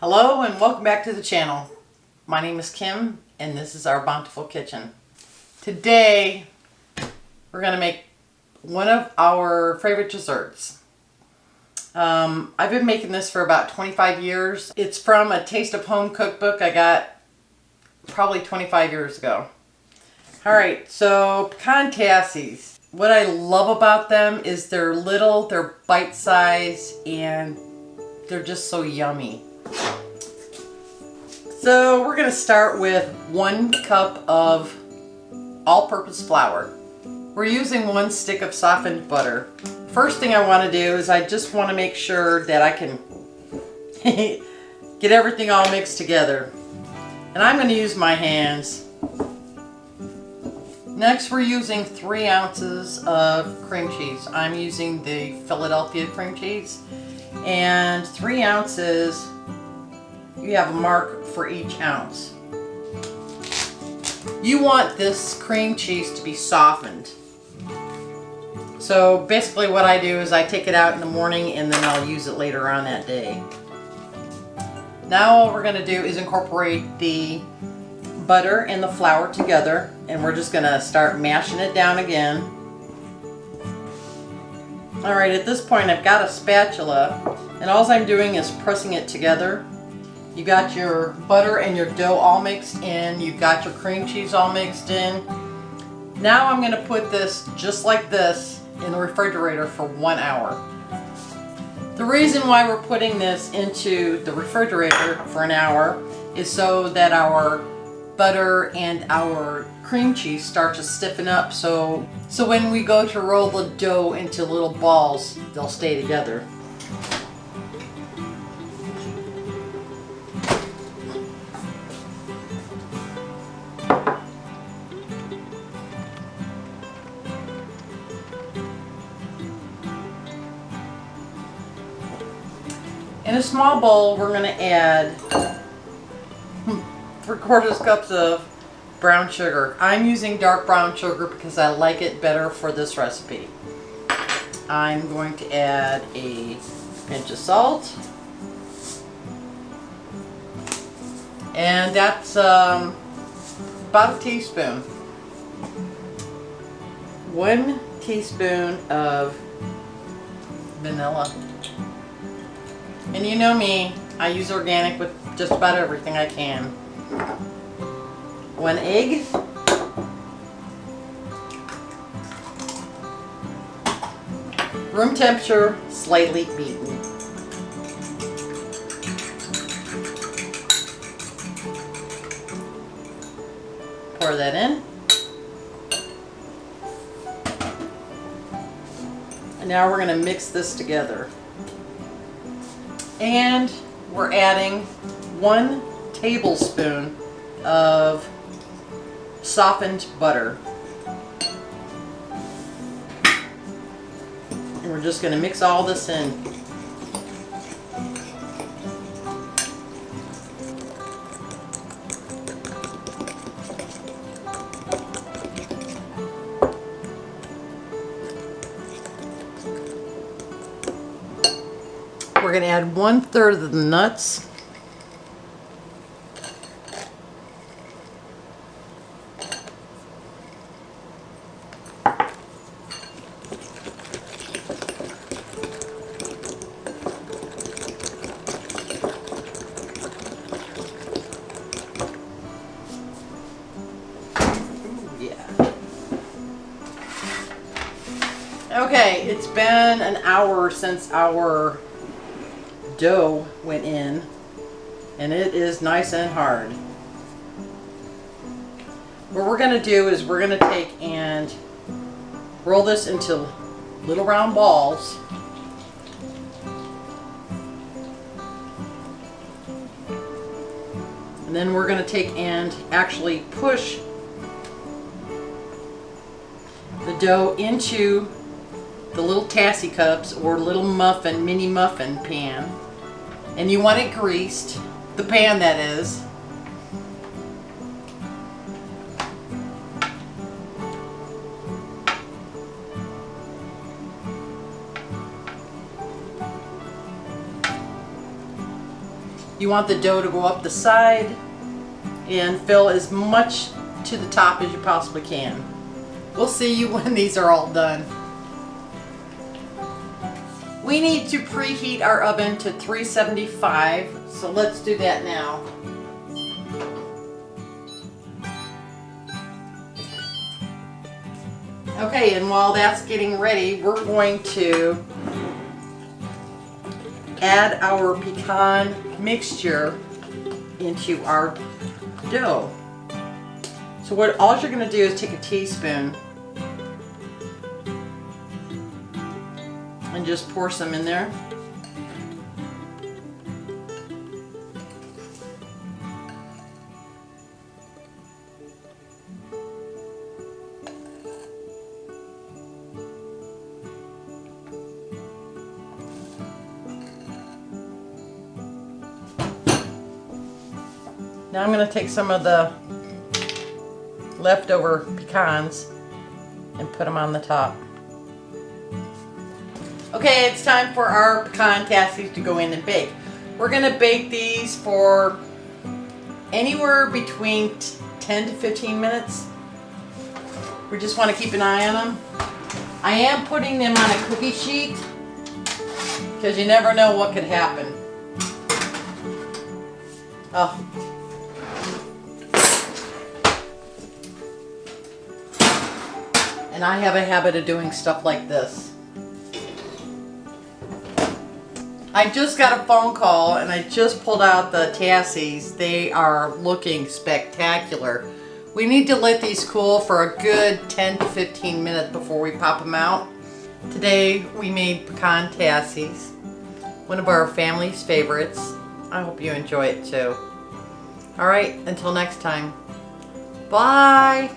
Hello and welcome back to the channel. My name is Kim and this is our Bountiful Kitchen. Today we're going to make one of our favorite desserts. I've been making this for about 25 years. It's from a Taste of Home cookbook I got probably 25 years ago. Alright, so pecan tassies. What I love about them is they're little, they're bite-sized, and they're just so yummy. So we're going to start with 1 cup of all-purpose flour. We're using 1 stick of softened butter. First thing I want to do is I just want to make sure that I can get everything all mixed together. And I'm going to use my hands. Next we're using 3 ounces of cream cheese. I'm using the Philadelphia cream cheese. And 3 ounces, you have a mark for each ounce. You want this cream cheese to be softened. So basically what I do is I take it out in the morning and then I'll use it later on that day. Now all we're going to do is incorporate the butter and the flour together, and we're just going to start mashing it down again. Alright, at this point I've got a spatula and all I'm doing is pressing it together. You got your butter and your dough all mixed in. You've got your cream cheese all mixed in. Now I'm going to put this just like this in the refrigerator for 1 hour. The reason why we're putting this into the refrigerator for an hour is so that our butter and our cream cheese start to stiffen up, so when we go to roll the dough into little balls, they'll stay together. In a small bowl, we're going to add 3/4 cups of brown sugar. I'm using dark brown sugar because I like it better for this recipe. I'm going to add a pinch of salt. And that's about a teaspoon. 1 teaspoon of vanilla. And you know me, I use organic with just about everything I can. 1 egg. Room temperature, slightly beaten. Pour that in. And now we're going to mix this together. And we're adding 1 tablespoon of softened butter. And we're just going to mix all this in. We're going to add 1/3 of the nuts. Okay, it's been an hour since our dough went in, and it is nice and hard. What we're going to do is we're going to take and roll this into little round balls. And then we're going to take and actually push the dough into the little tassie cups or little mini muffin pan. And you want it greased, the pan that is. You want the dough to go up the side and fill as much to the top as you possibly can. We'll see you when these are all done. We need to preheat our oven to 375, so let's do that now. Okay, and while that's getting ready, we're going to add our pecan mixture into our dough. So all you're going to do is take a teaspoon and just pour some in there. Now I'm going to take some of the leftover pecans and put them on the top. Okay, it's time for our pecan tassies to go in and bake. We're going to bake these for anywhere between 10 to 15 minutes. We just want to keep an eye on them. I am putting them on a cookie sheet because you never know what could happen. Oh. And I have a habit of doing stuff like this. I just got a phone call and I just pulled out the tassies. They are looking spectacular. We need to let these cool for a good 10 to 15 minutes before we pop them out. Today we made pecan tassies, one of our family's favorites. I hope you enjoy it too. Alright, until next time. Bye!